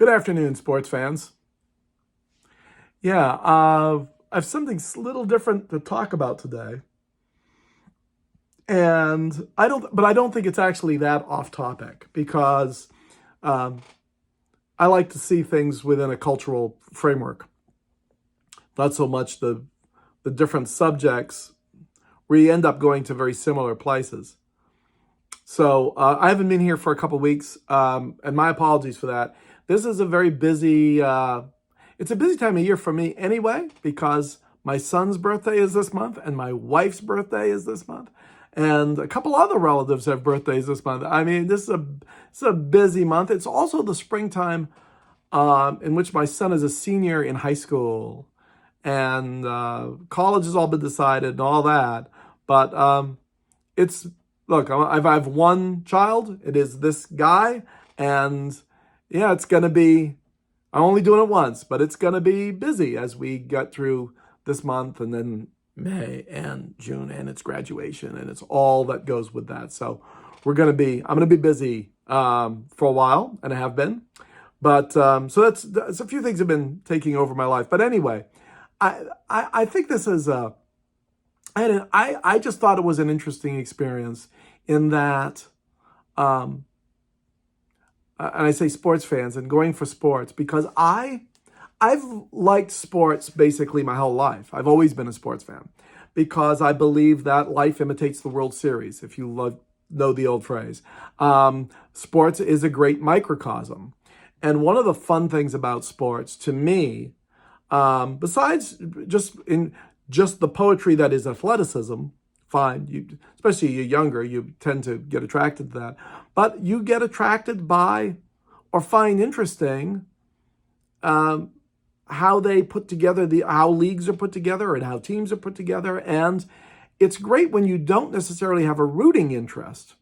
Good afternoon, sports fans. I have something a little different to talk about today, and I don't think it's actually that off topic because um, I like to see things within a cultural framework, not so much the different subjects where you end up going to very similar places. So I haven't been here for a couple weeks, and my apologies for that. This is a very busy. It's a busy time of year for me anyway because my son's birthday is this month and my wife's birthday is this month, and a couple other relatives have birthdays this month. I mean, this is a busy month. It's also the springtime in which my son is a senior in high school, and college has all been decided and all that. But it's look, I've one child. It is this guy, and yeah, it's gonna be. I'm only doing it once, but it's gonna be busy as we get through this month, and then May and June, and it's graduation, and it's all that goes with that. So I'm gonna be busy for a while, and I have been. But so that's a few things have been taking over my life. But anyway, I think this is I just thought it was an interesting experience in that, and I say sports fans and going for sports because I've liked sports basically my whole life. I've always been a sports fan because I believe that life imitates the World Series. If you know the old phrase, sports is a great microcosm, and one of the fun things about sports to me, besides just the poetry that is athleticism, fine. Especially you're younger, you tend to get attracted to that. But you get attracted by or find interesting how they put together how leagues are put together and how teams are put together. And it's great when you don't necessarily have a rooting interest,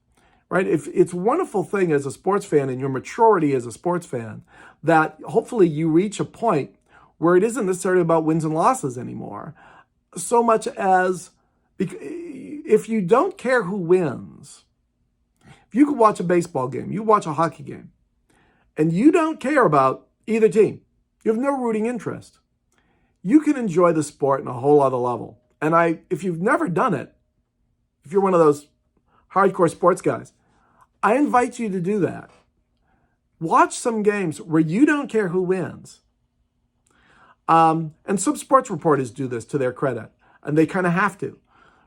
right? If it's a wonderful thing as a sports fan and your maturity as a sports fan that hopefully you reach a point where it isn't necessarily about wins and losses anymore, so much as if you don't care who wins, if you could watch a baseball game, you watch a hockey game, and you don't care about either team, you have no rooting interest, you can enjoy the sport on a whole other level. And if you've never done it, if you're one of those hardcore sports guys, I invite you to do that. Watch some games where you don't care who wins. And some sports reporters do this to their credit, and they kind of have to,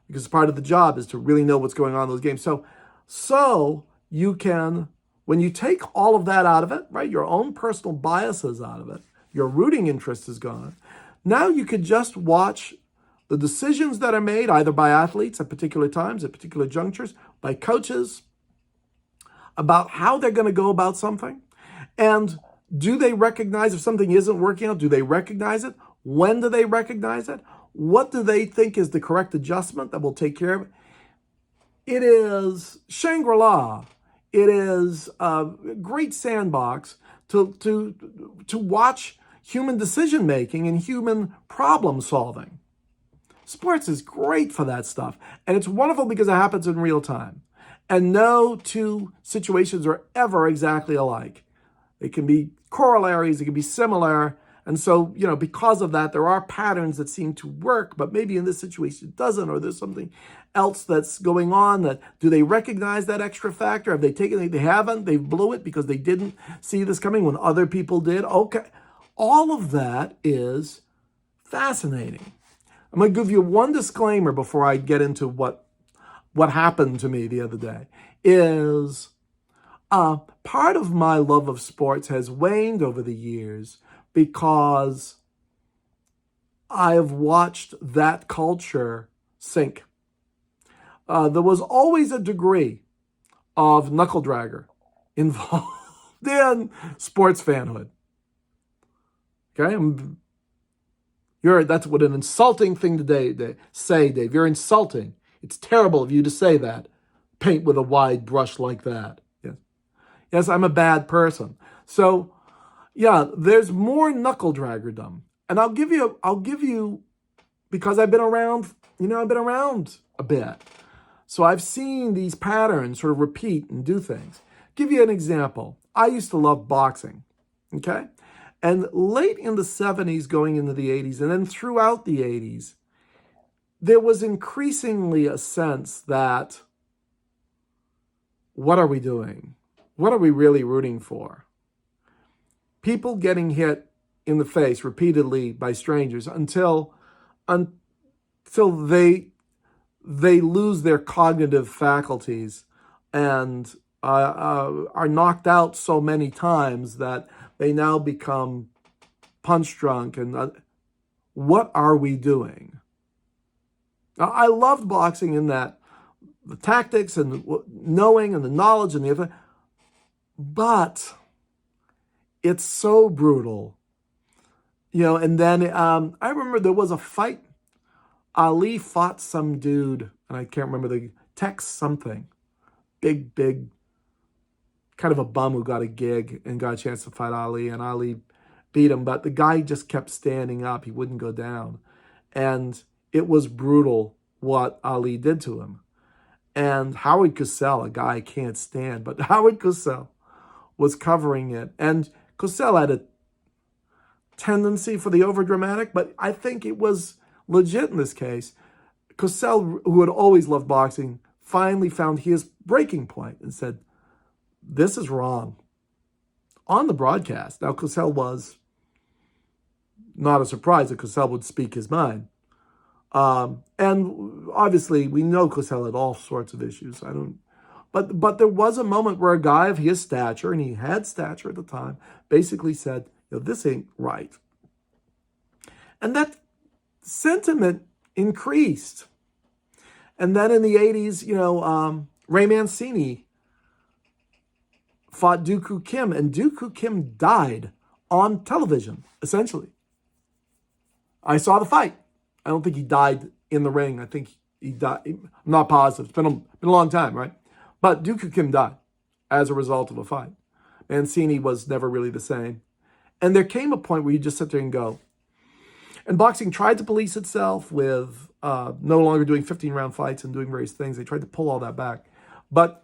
because part of the job is to really know what's going on in those games. So you can, when you take all of that out of it, right, your own personal biases out of it, your rooting interest is gone. Now you could just watch the decisions that are made either by athletes at particular times, at particular junctures, by coaches, about how they're going to go about something. And do they recognize if something isn't working out? Do they recognize it? When do they recognize it? What do they think is the correct adjustment that will take care of it? It is Shangri-La. It is a great sandbox to watch human decision making and human problem solving. Sports is great for that stuff. And it's wonderful because it happens in real time. And no two situations are ever exactly alike. They can be corollaries, it can be similar. And so, because of that, there are patterns that seem to work, but maybe in this situation it doesn't, or there's something else that's going on. Do they recognize that extra factor? Have they taken it? They haven't. They blew it because they didn't see this coming when other people did. Okay. All of that is fascinating. I'm going to give you one disclaimer before I get into what happened to me the other day. Is part of my love of sports has waned over the years because I have watched that culture sink. There was always a degree of knuckle dragger involved in sports fanhood. Okay, that's what an insulting thing to say, Dave. You're insulting. It's terrible of you to say that. Paint with a wide brush like that. Yes, I'm a bad person. So, yeah, there's more knuckle draggerdom. And I'll give you, because I've been around a bit. So I've seen these patterns sort of repeat and do things. Give you an example. I used to love boxing. Okay? And late in the 70s, going into the 80s, and then throughout the 80s, there was increasingly a sense that, what are we doing? What are we really rooting for? People getting hit in the face repeatedly by strangers until they lose their cognitive faculties and are knocked out so many times that they now become punch drunk. And what are we doing? Now, I loved boxing in that the tactics and the knowing and the knowledge and the other, but it's so brutal, And then I remember there was a fight. Ali fought some dude, and I can't remember the Tex something, big, kind of a bum who got a gig and got a chance to fight Ali, and Ali beat him, but the guy just kept standing up. He wouldn't go down, and it was brutal what Ali did to him. And Howard Cosell, a guy I can't stand, but Howard Cosell was covering it. And Cosell had a tendency for the overdramatic, but I think it was legit in this case. Cosell, who had always loved boxing, finally found his breaking point and said, this is wrong. On the broadcast. Now, Cosell was not a surprise that Cosell would speak his mind. And obviously, we know Cosell had all sorts of issues. But there was a moment where a guy of his stature, and he had stature at the time, basically said, this ain't right. And that sentiment increased. And then in the 80s, Ray Mancini fought Dooku Kim, and Dooku Kim died on television, essentially. I saw the fight. I don't think he died in the ring. I think he died. I'm not positive. It's been a long time, right? But Dooku Kim died as a result of a fight. Mancini was never really the same. And there came a point where you just sit there and go. And boxing tried to police itself with no longer doing 15-round fights and doing various things. They tried to pull all that back. But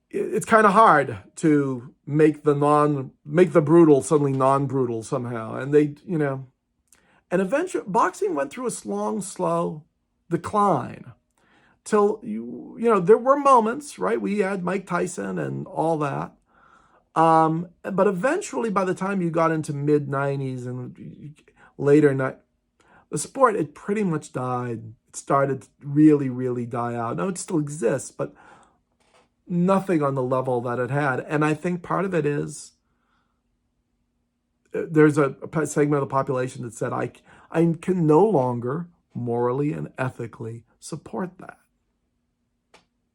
it's kind of hard to make the brutal suddenly non-brutal somehow. And and eventually boxing went through a long, slow decline till there were moments, right? We had Mike Tyson and all that. But eventually, by the time you got into mid-90s and later, the sport, it pretty much died. It started to really, really die out. Now, it still exists, but nothing on the level that it had. And I think part of it is there's a segment of the population that said, I can no longer morally and ethically support that.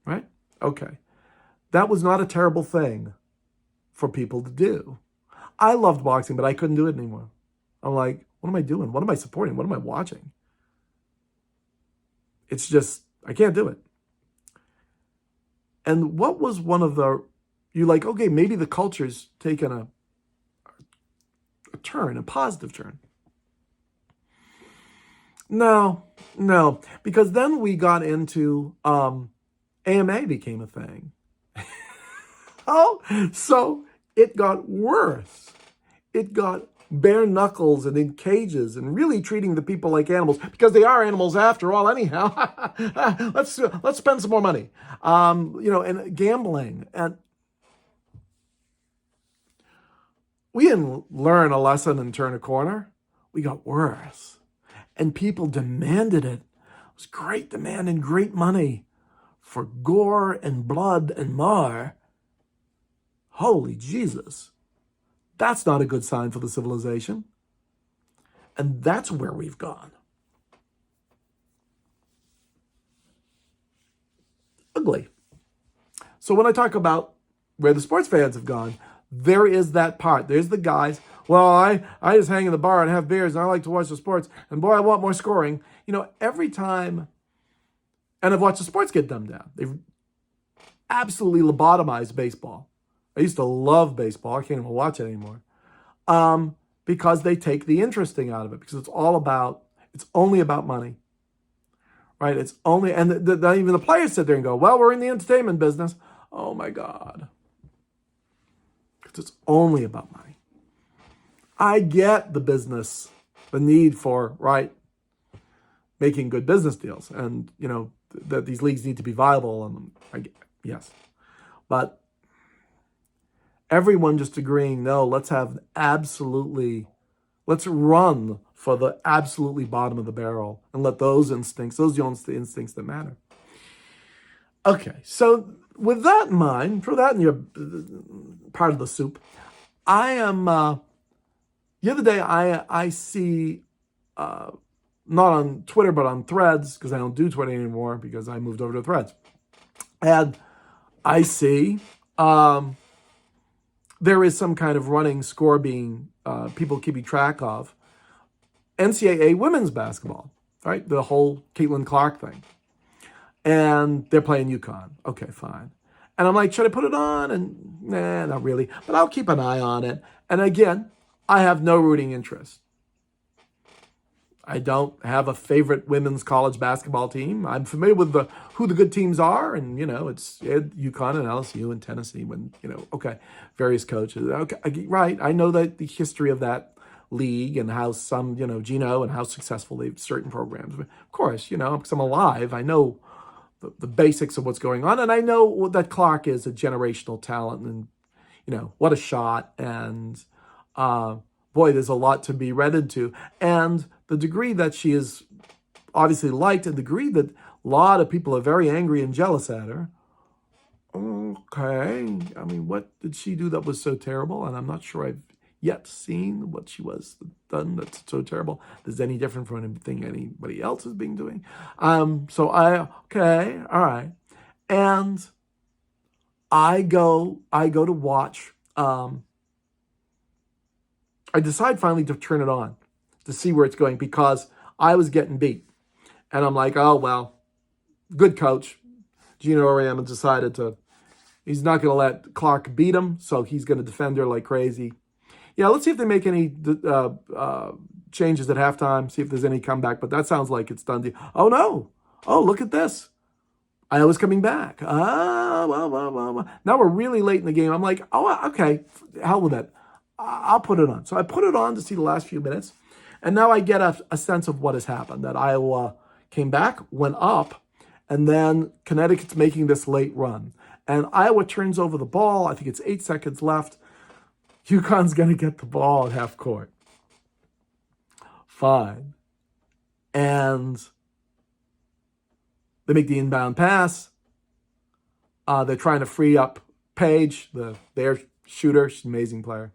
Right? Okay. That was not a terrible thing for people to do. I loved boxing, but I couldn't do it anymore. I'm like, what am I doing? What am I supporting? What am I watching? It's just, I can't do it. And what was one of okay, maybe the culture's taken a turn, a positive turn. No, because then we got into AMA became a thing. So it got worse. It got bare knuckles and in cages and really treating the people like animals, because they are animals after all anyhow. Let's spend some more money. And gambling. And we didn't learn a lesson and turn a corner. We got worse. And people demanded it. It was great demand and great money for gore and blood and mar. Holy Jesus. That's not a good sign for the civilization. And that's where we've gone. Ugly. So when I talk about where the sports fans have gone, there is that part. There's the guys, well, I just hang in the bar and have beers and I like to watch the sports. And boy, I want more scoring. Every time, and I've watched the sports get dumbed down. They've absolutely lobotomized baseball. I used to love baseball. I can't even watch it anymore. Because they take the interesting out of it, because it's only about money. Right? It's only, and even the players sit there and go, well, we're in the entertainment business. Oh my God. It's only about money. I get the business, the need for, right, making good business deals, and, that these leagues need to be viable, and yes. But everyone just agreeing, no, let's run for the absolutely bottom of the barrel and let those are the instincts that matter. Okay, so with that in mind, throw that in your part of the soup. I am, the other day I see, not on Twitter, but on Threads, because I don't do Twitter anymore because I moved over to Threads. And I see there is some kind of running score being, people keeping track of NCAA women's basketball, right? The whole Caitlin Clark thing. And they're playing UConn. Okay, fine. And I'm like, should I put it on? And nah, not really. But I'll keep an eye on it. And again, I have no rooting interest. I don't have a favorite women's college basketball team. I'm familiar with who the good teams are, and it's UConn and LSU and Tennessee. Various coaches. Okay, right. I know that the history of that league and how some, Gino, and how successful they've certain programs. But of course, because I'm alive, I know the basics of what's going on, and I know that Clark is a generational talent, and what a shot, and boy, there's a lot to be read into, and the degree that she is obviously liked, and the degree that a lot of people are very angry and jealous at her. Okay, I mean, what did she do that was so terrible? And I'm not sure I've yet seen what she was done that's so terrible that's any different from anything anybody else has been doing. Okay, all right, and I go to watch. I decide finally to turn it on to see where it's going because I was getting beat. And I'm like, oh, well, good coach. Gino Auriemma decided he's not going to let Clark beat him, so he's going to defend her like crazy. Yeah, let's see if they make any changes at halftime, see if there's any comeback, but that sounds like it's done. Oh, no. Oh, look at this. I was coming back. Well. Now we're really late in the game. I'm like, oh, okay, hell with that. I'll put it on. So I put it on to see the last few minutes. And now I get a sense of what has happened, that Iowa came back, went up, and then Connecticut's making this late run. And Iowa turns over the ball. I think it's 8 seconds left. UConn's going to get the ball at half court. Fine. And they make the inbound pass. They're trying to free up Paige, their shooter. She's an amazing player.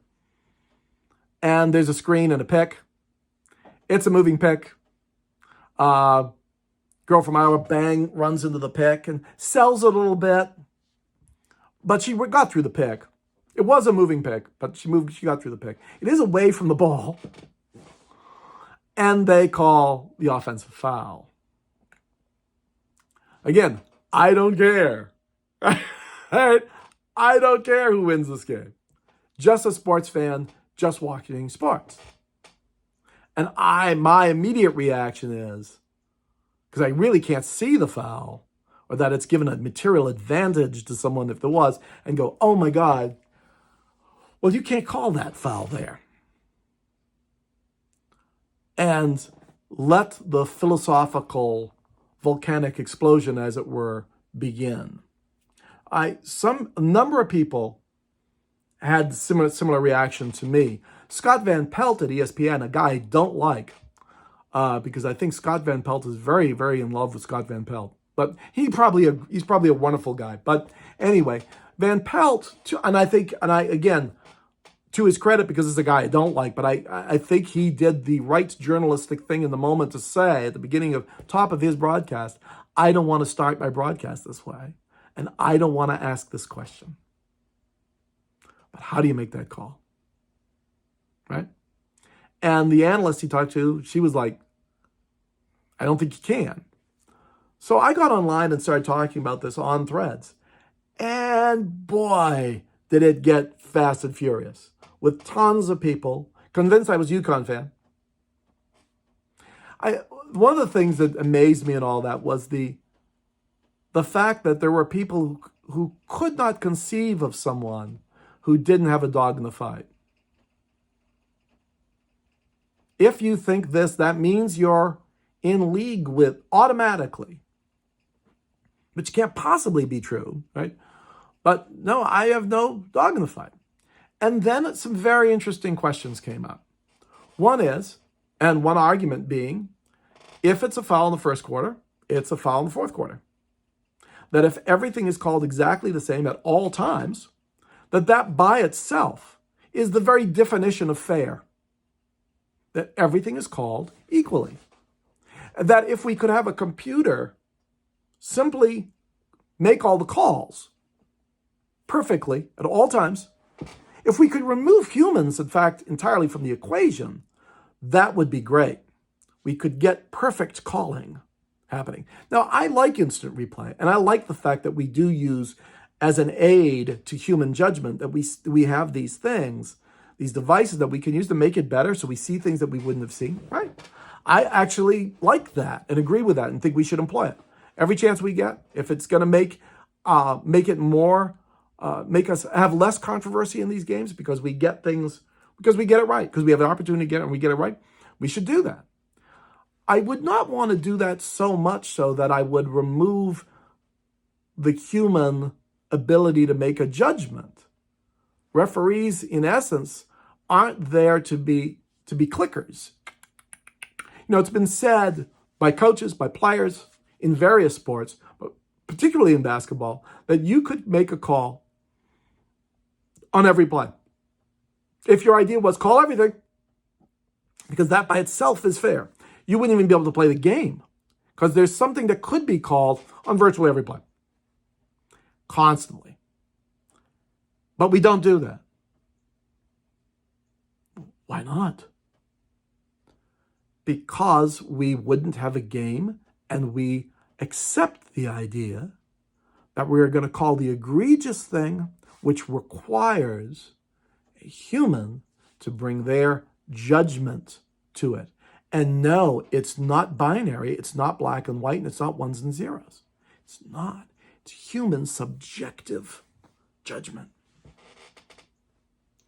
And there's a screen and a pick. It's a moving pick. Girl from Iowa, bang, runs into the pick and sells it a little bit. But she got through the pick. It was a moving pick, but she got through the pick. It is away from the ball. And they call the offensive foul. Again, I don't care. Right? I don't care who wins this game. Just a sports fan, just watching sports. And my immediate reaction is, because I really can't see the foul, or that it's given a material advantage to someone if there was, and go, oh my God, well, you can't call that foul there. And let the philosophical volcanic explosion, as it were, begin. A number of people had similar reaction to me. Scott Van Pelt at ESPN, a guy I don't like, because I think Scott Van Pelt is very, very in love with Scott Van Pelt. But he's probably a wonderful guy. But anyway, Van Pelt, again, to his credit, because it's a guy I don't like, but I think he did the right journalistic thing in the moment to say at the top of his broadcast, I don't want to start my broadcast this way, and I don't want to ask this question. But how do you make that call? Right? And the analyst he talked to, she was like, I don't think you can. So I got online and started talking about this on Threads. And boy, did it get fast and furious, with tons of people convinced I was a UConn fan. One of the things that amazed me in all that was the fact that there were people who could not conceive of someone who didn't have a dog in the fight. If you think this, that means you're in league with automatically. Which can't possibly be true, right? But no, I have no dog in the fight. And then some very interesting questions came up. One is, and one argument being, if it's a foul in the first quarter, it's a foul in the fourth quarter. That if everything is called exactly the same at all times, that by itself is the very definition of fair. That everything is called equally. That if we could have a computer simply make all the calls perfectly at all times, if we could remove humans, in fact, entirely from the equation, that would be great. We could get perfect calling happening. Now, I like instant replay, and I like the fact that we do use as an aid to human judgment, that we have these things, these devices that we can use to make it better so we see things that we wouldn't have seen, right? I actually like that and agree with that and think we should employ it. Every chance we get, if it's going to make it more, make us have less controversy in these games because we get things, because we get it right, because we have an opportunity to get it and we get it right, we should do that. I would not want to do that so much so that I would remove the human ability to make a judgment. Referees, in essence, aren't there to be clickers. You know, it's been said by coaches, by players in various sports, but particularly in basketball, that you could make a call on every play. If your idea was call everything, because that by itself is fair, you wouldn't even be able to play the game because there's something that could be called on virtually every play. Constantly. But we don't do that. Why not? Because we wouldn't have a game and we accept the idea that we're going to call the egregious thing, which requires a human to bring their judgment to it. And no, it's not binary, it's not black and white, and it's not ones and zeros. It's not. It's human subjective judgment.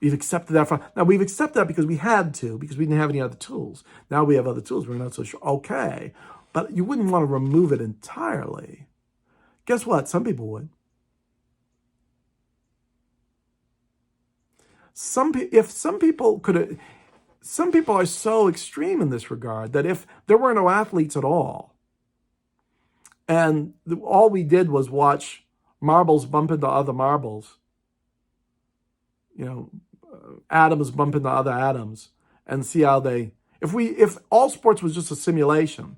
We've accepted that. Now, we've accepted that because we had to, because we didn't have any other tools. Now we have other tools. We're not so sure. Okay. But you wouldn't want to remove it entirely. Guess what? Some people would. Some people are so extreme in this regard that if there were no athletes at all, and all we did was watch marbles bump into other marbles, atoms bump into other atoms, and see how if all sports was just a simulation,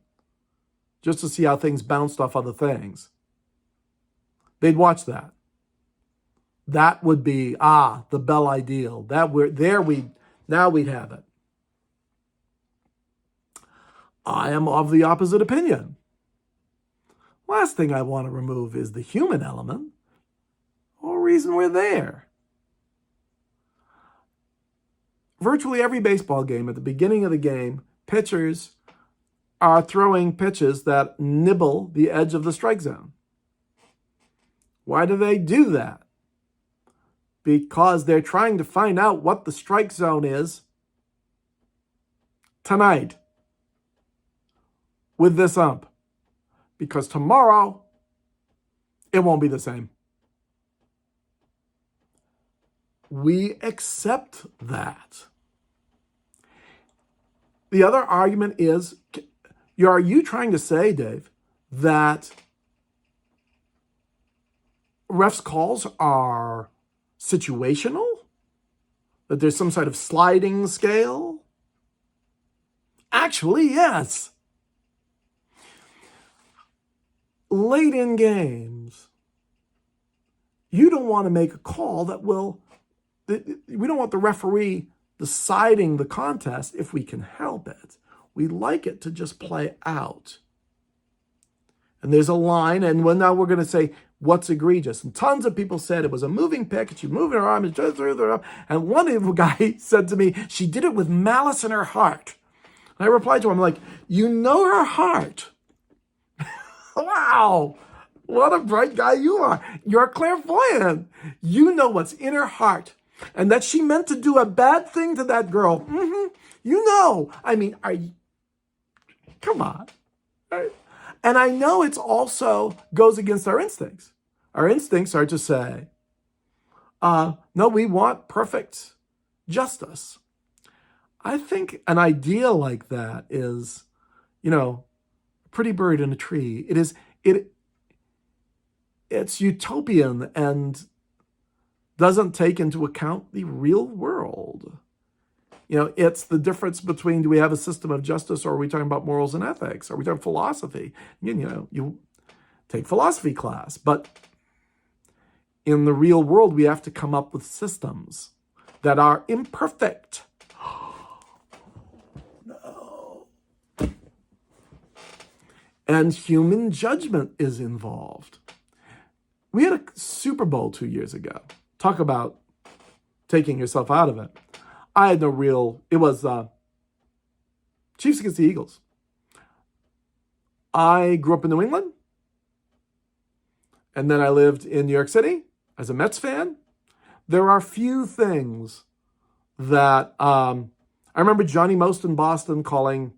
just to see how things bounced off other things, they'd watch that. That would be, the Bell ideal. Now we'd have it. I am of the opposite opinion. Last thing I want to remove is the human element. Whole reason we're there. Virtually every baseball game, at the beginning of the game, pitchers are throwing pitches that nibble the edge of the strike zone. Why do they do that? Because they're trying to find out what the strike zone is tonight with this ump. Because tomorrow, it won't be the same. We accept that. The other argument is, are you trying to say, Dave, that refs' calls are situational? That there's some sort of sliding scale? Actually, yes. Late in games, you don't want to make a call we don't want the referee deciding the contest if we can help it. We like it to just play out. And there's a line, and now we're going to say, what's egregious? And tons of people said it was a moving pick, and she moved her arm, and one guy said to me, she did it with malice in her heart. And I replied to him, like, you know her heart. Wow, what a bright guy you are. You're clairvoyant. You know what's in her heart. and that she meant to do a bad thing to that girl. You know, I mean, come on. Right? And I know it's also goes against our instincts. Our instincts are to say, no, we want perfect justice. I think an idea like that is, a pretty bird in a tree. It's utopian and doesn't take into account the real world. It's the difference between, do we have a system of justice, or are we talking about morals and ethics? Are we talking philosophy? You take philosophy class, but in the real world, we have to come up with systems that are imperfect. No. And human judgment is involved. We had a Super Bowl 2 years ago. Talk about taking yourself out of it. I had it was Chiefs against the Eagles. I grew up in New England, and then I lived in New York City as a Mets fan. There are few things that, I remember Johnny Most in Boston calling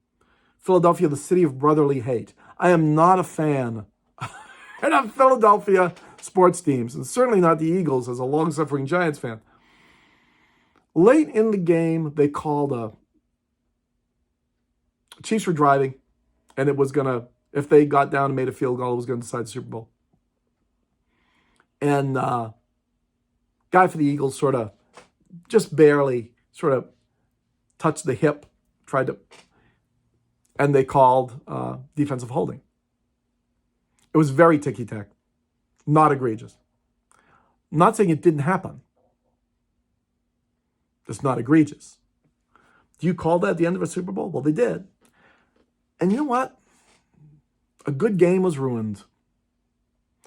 Philadelphia the city of brotherly hate. I am not a fan of Philadelphia sports teams, and certainly not the Eagles as a long-suffering Giants fan. Late in the game, they called Chiefs were driving, and it was going to, if they got down and made a field goal, it was going to decide the Super Bowl. And guy for the Eagles sort of just barely touched the hip, and they called defensive holding. It was very ticky-tack, not egregious. Not saying it didn't happen. It's not egregious. Do you call that the end of a Super Bowl? Well, they did. And you know what? A good game was ruined.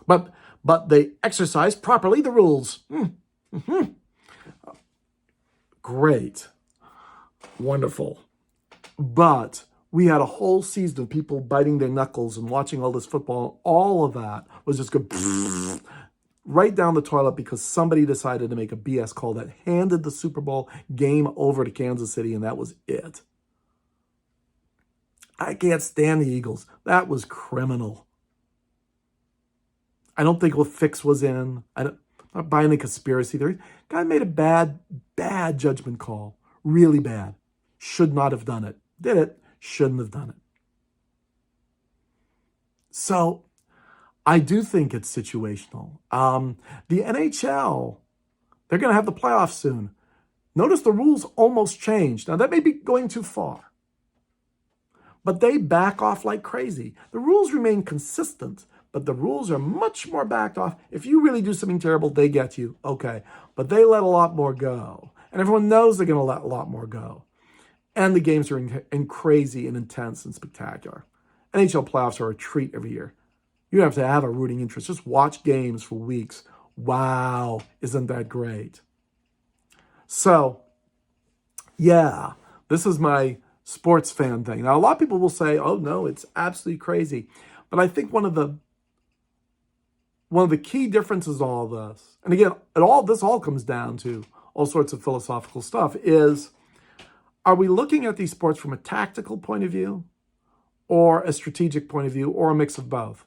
But they exercised properly the rules. Great. Wonderful. But we had a whole season of people biting their knuckles and watching all this football. All of that was just good. Right down the toilet because somebody decided to make a BS call that handed the Super Bowl game over to Kansas City, and that was it. I can't stand the Eagles. That was criminal. I don't think what fix was in. I'm not buying the conspiracy theory. Guy made a bad judgment call. Really bad. Should not have done it. Did it. Shouldn't have done it. So I do think it's situational. The NHL, they're going to have the playoffs soon. Notice the rules almost changed. Now, that may be going too far, but they back off like crazy. The rules remain consistent, but the rules are much more backed off. If you really do something terrible, they get you. Okay, but they let a lot more go. And everyone knows they're going to let a lot more go. And the games are crazy and intense and spectacular. NHL playoffs are a treat every year. You don't have to have a rooting interest. Just watch games for weeks. Wow, isn't that great? So, yeah, this is my sports fan thing. Now, a lot of people will say, oh, no, it's absolutely crazy. But I think one of the key differences in all this, and again, this all comes down to all sorts of philosophical stuff, is are we looking at these sports from a tactical point of view or a strategic point of view or a mix of both?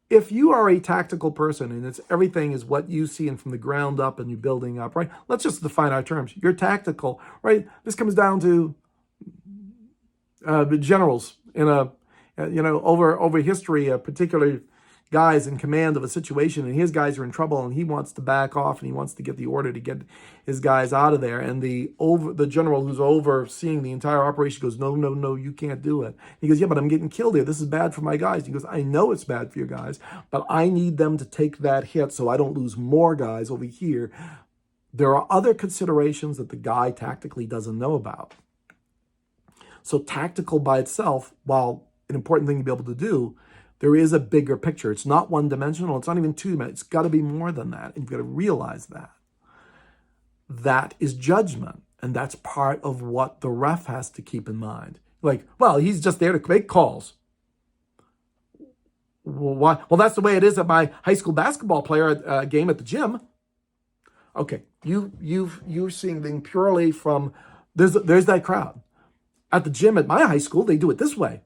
If you are a tactical person and everything is what you see and from the ground up and you're building up, right? Let's just define our terms. You're tactical, right? This comes down to the generals in over history, a particular guy's in command of a situation and his guys are in trouble and he wants to back off and he wants to get the order to get his guys out of there. And the general who's overseeing the entire operation goes, no, you can't do it. He goes, yeah, but I'm getting killed here. This is bad for my guys. He goes, I know it's bad for your guys, but I need them to take that hit so I don't lose more guys over here. There are other considerations that the guy tactically doesn't know about. So tactical by itself, while an important thing to be able to do, there is a bigger picture. It's not one-dimensional. It's not even two-dimensional. It's got to be more than that. And you've got to realize that. That is judgment. And that's part of what the ref has to keep in mind. Like, well, he's just there to make calls. Well, that's the way it is at my high school basketball player game at the gym. Okay, you're seeing things purely from there's that crowd. At the gym at my high school, they do it this way.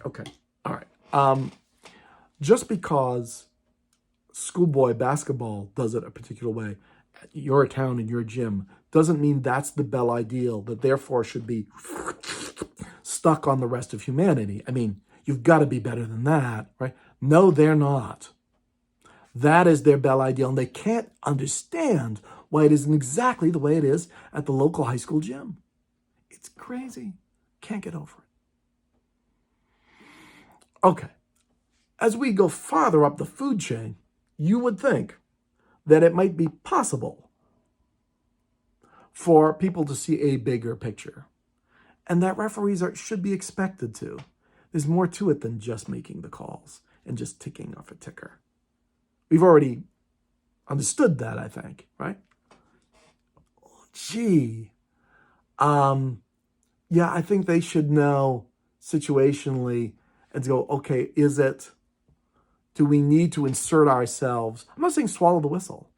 Okay, all right. Just because schoolboy basketball does it a particular way at your town and your gym doesn't mean that's the bell ideal that therefore should be stuck on the rest of humanity. I mean, you've got to be better than that, right? No, they're not. That is their bell ideal, and they can't understand why it isn't exactly the way it is at the local high school gym. It's crazy. Can't get over it. Okay. As we go farther up the food chain, you would think that it might be possible for people to see a bigger picture, and that referees should be expected to. There's more to it than just making the calls and just ticking off a ticker. We've already understood that, I think, right? Gee. Yeah, I think they should know situationally and go, okay, do we need to insert ourselves? I'm not saying swallow the whistle.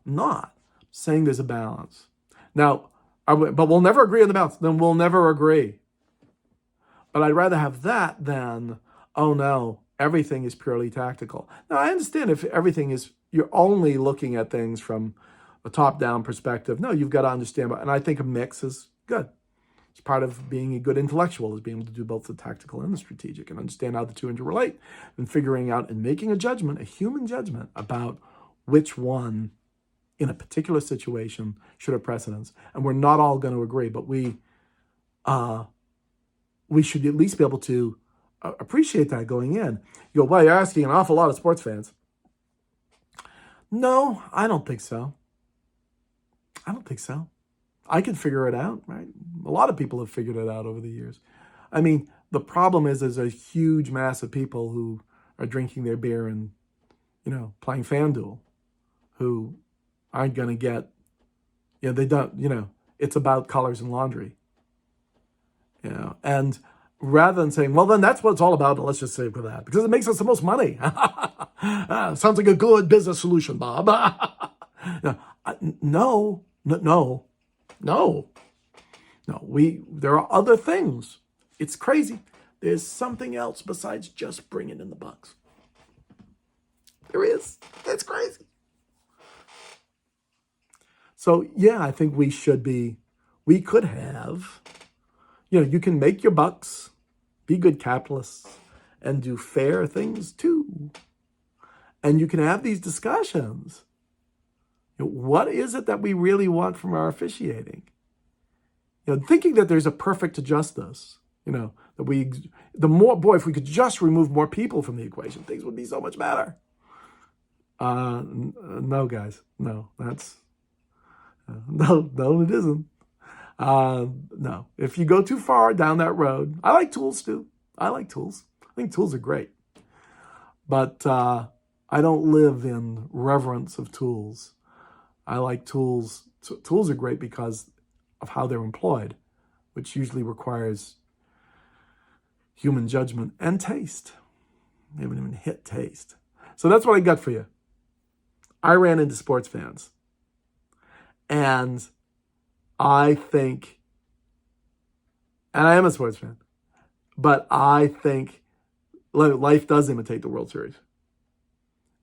I'm not. I'm saying there's a balance. Now, but we'll never agree on the balance. Then we'll never agree. But I'd rather have that than, oh no, everything is purely tactical. Now, I understand if everything is, you're only looking at things from a top-down perspective. No, you've got to understand. And I think a mix is good. It's part of being a good intellectual is being able to do both the tactical and the strategic and understand how the two interrelate and figuring out and making a judgment, a human judgment about which one in a particular situation should have precedence. And we're not all going to agree, but we should at least be able to appreciate that going in. You go, well, you're asking an awful lot of sports fans. No, I don't think so. I don't think so. I can figure it out, right? A lot of people have figured it out over the years. I mean, the problem is there's a huge mass of people who are drinking their beer and, playing FanDuel who aren't going to get, they don't, it's about colors and laundry. And rather than saying, well, then that's what it's all about, and let's just say for that, because it makes us the most money. Sounds like a good business solution, Bob. No. There are other things. It's crazy. There's something else besides just bringing in the bucks. There is. It's crazy. So, yeah, I think we could have, you can make your bucks, be good capitalists, and do fair things too. And you can have these discussions. What is it that we really want from our officiating? Thinking that there's a perfect justice, if we could just remove more people from the equation, things would be so much better. No, guys, no, no, it isn't. No, if you go too far down that road, I like tools too. I think tools are great, but I don't live in reverence of tools. I like tools. Tools are great because of how they're employed, which usually requires human judgment and taste. They haven't even hit taste. So that's what I got for you. I ran into sports fans. And I think, and I am a sports fan, but I think life does imitate the World Series.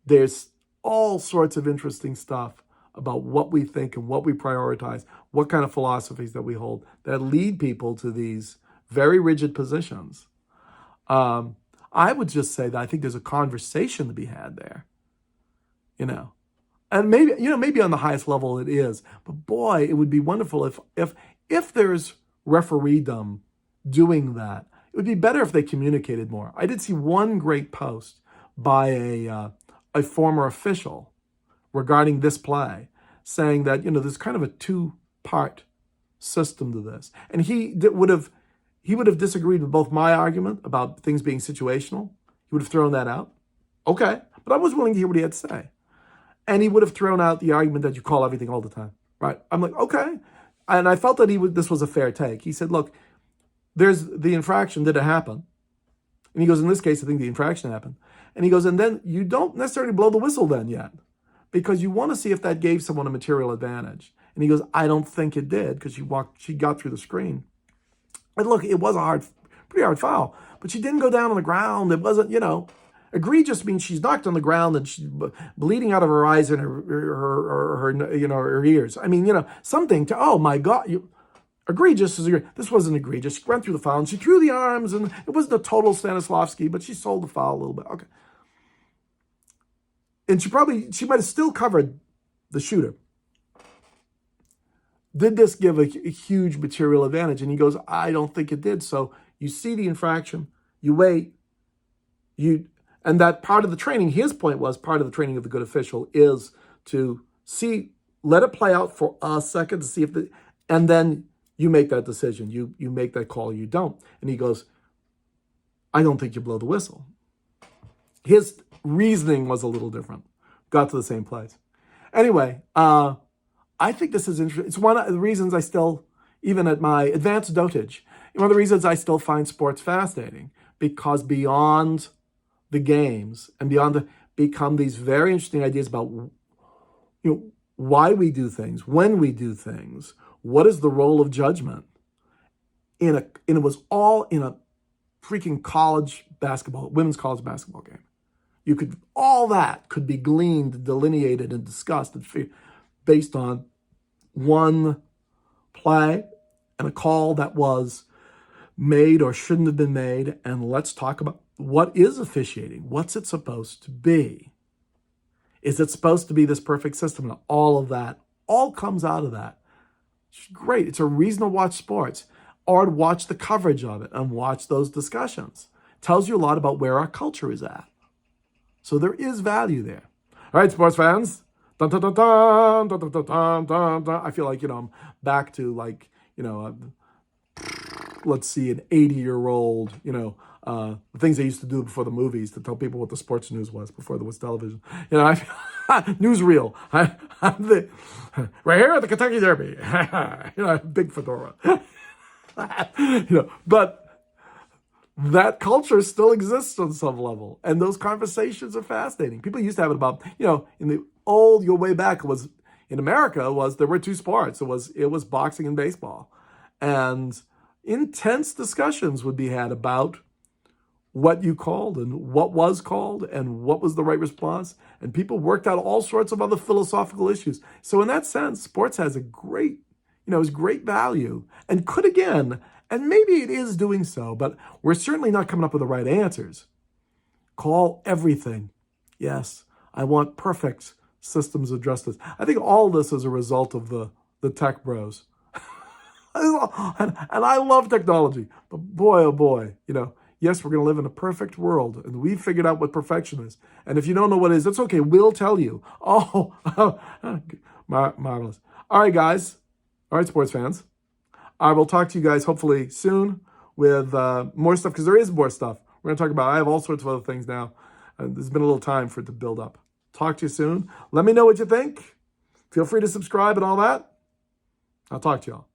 There's all sorts of interesting stuff about what we think and what we prioritize, what kind of philosophies that we hold that lead people to these very rigid positions. I would just say that I think there's a conversation to be had there, and maybe on the highest level it is, but boy, it would be wonderful if there's refereedom doing that. It would be better if they communicated more. I did see one great post by a former official regarding this play, saying that, there's kind of a two-part system to this. And he would have disagreed with both my argument about things being situational. He would have thrown that out. Okay, but I was willing to hear what he had to say. And he would have thrown out the argument that you call everything all the time, right? I'm like, okay. And I felt that this was a fair take. He said, look, there's the infraction. Did it happen? And he goes, in this case, I think the infraction happened. And he goes, and then you don't necessarily blow the whistle then yet, because you want to see if that gave someone a material advantage. And he goes, I don't think it did, because she got through the screen. And look, it was a pretty hard foul, but she didn't go down on the ground. It wasn't, egregious means she's knocked on the ground and she's bleeding out of her eyes and her ears. I mean, something to, oh my God, egregious is this wasn't egregious. She went through the foul and she threw the arms, and it wasn't a total Stanislavski, but she sold the foul a little bit. Okay. And she might have still covered the shooter. Did this give a huge material advantage? And he goes, I don't think it did. So you see the infraction, you wait, and that part of the training, his point was, part of the training of the good official is to let it play out for a second to see and then you make that decision. You make that call, you don't. And he goes, I don't think you blow the whistle. His reasoning was a little different. Got to the same place. Anyway, I think this is interesting. It's one of the reasons I still, even at my advanced dotage, one of the reasons I still find sports fascinating, because beyond the games and beyond become these very interesting ideas about why we do things, when we do things, what is the role of judgment. And it was all in a freaking women's college basketball game. All that could be gleaned, delineated, and discussed based on one play and a call that was made or shouldn't have been made. And let's talk about what is officiating. What's it supposed to be? Is it supposed to be this perfect system? And all of that all comes out of that. It's great. It's a reason to watch sports, or to watch the coverage of it and watch those discussions. It tells you a lot about where our culture is at. So there is value there. All right, sports fans. Dun, dun, dun, dun, dun, dun, dun, dun, dun, dun. I feel like, I'm back to let's see, an 80-year-old, the things they used to do before the movies to tell people what the sports news was before there was television. Newsreel. We're here at the Kentucky Derby. Big fedora. But that culture still exists on some level. And those conversations are fascinating. People used to have it about, in the way back, in America, there were two sports. It was boxing and baseball. And intense discussions would be had about what you called and what was called and what was the right response. And people worked out all sorts of other philosophical issues. So in that sense, sports has great value and could again, and maybe it is doing so, but we're certainly not coming up with the right answers. Call everything. Yes, I want perfect systems of justice. I think all this is a result of the tech bros. And I love technology, but boy, oh boy, yes, we're going to live in a perfect world, and we've figured out what perfection is. And if you don't know what it is, that's okay. We'll tell you. Marvelous. All right, guys. All right, sports fans. I will talk to you guys hopefully soon with more stuff, because there is more stuff we're going to talk about. I have all sorts of other things now. There's been a little time for it to build up. Talk to you soon. Let me know what you think. Feel free to subscribe and all that. I'll talk to y'all.